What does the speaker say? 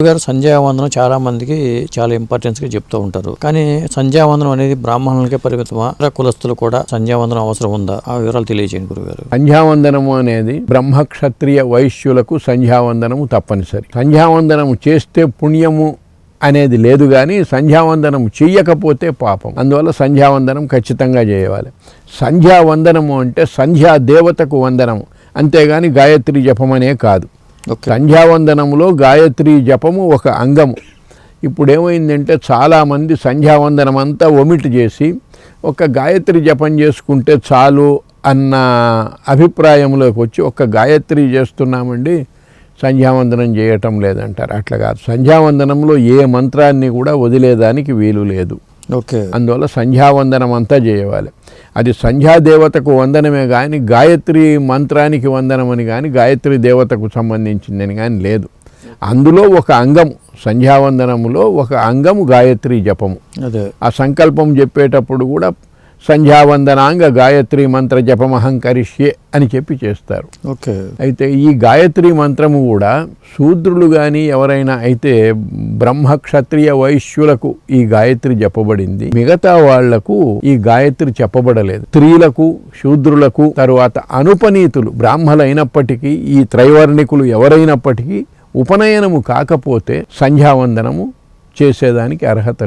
గారు సంధ్యావందనం చాలా మందికి చాలా ఇంపార్టెన్స్ గా చెప్తూ ఉంటారు. కానీ సంధ్యావందనం అనేది బ్రాహ్మణులకే పరిమితమా, కులస్తులు కూడా సంధ్యావందనం అవసరం ఉందా? ఆ వివరాలు తెలియజేయండి గురుగారు. సంధ్యావందనము అనేది బ్రహ్మ క్షత్రియ వైశ్యులకు సంధ్యావందనము తప్పనిసరి. సంధ్యావందనము చేస్తే పుణ్యము అనేది లేదు, కానీ సంధ్యావందనం చెయ్యకపోతే పాపం. అందువల్ల సంధ్యావందనం ఖచ్చితంగా చేయాలి. సంధ్యావందనము అంటే సంధ్యా దేవతకు వందనము, అంతేగాని గాయత్రి జపమనే కాదు. సంధ్యావందనములో గాయత్రి జపము ఒక అంగము. ఇప్పుడు ఏమైందంటే చాలామంది సంధ్యావందనం అంతా ఒమిట్ చేసి ఒక గాయత్రి జపం చేసుకుంటే చాలు అన్న అభిప్రాయంలోకి వచ్చి ఒక గాయత్రి చేస్తున్నామండి, సంధ్యావందనం చేయటం లేదంటారు. అట్లా కాదు, సంధ్యావందనంలో ఏ మంత్రాన్ని కూడా వదిలేదానికి వీలు లేదు. అందువల్ల సంధ్యావందనం అంతా చేయవాలి. అది సంధ్యాదేవతకు వందనమే కానీ గాయత్రి మంత్రానికి వందనమని కానీ గాయత్రి దేవతకు సంబంధించిందని కానీ లేదు. అందులో ఒక అంగము, సంధ్యావందనములో ఒక అంగము గాయత్రి జపము. ఆ సంకల్పం చెప్పేటప్పుడు కూడా సంధ్యావందనాంగ గాయత్రి మంత్ర జపమహం కరిష్యే అని చెప్పి చేస్తారు. అయితే ఈ గాయత్రి మంత్రము కూడా శూద్రులు కానీ ఎవరైనా అయితే బ్రహ్మ క్షత్రియ వైశ్యులకు ఈ గాయత్రి చెప్పబడింది, మిగతా వాళ్లకు ఈ గాయత్రి చెప్పబడలేదు. స్త్రీలకు, శూద్రులకు, తరువాత అనుపనీతులు బ్రాహ్మలైనప్పటికీ ఈ త్రైవర్ణికులు ఎవరైనప్పటికీ ఉపనయనము కాకపోతే సంధ్యావందనము చేసేదానికి అర్హత లేదు.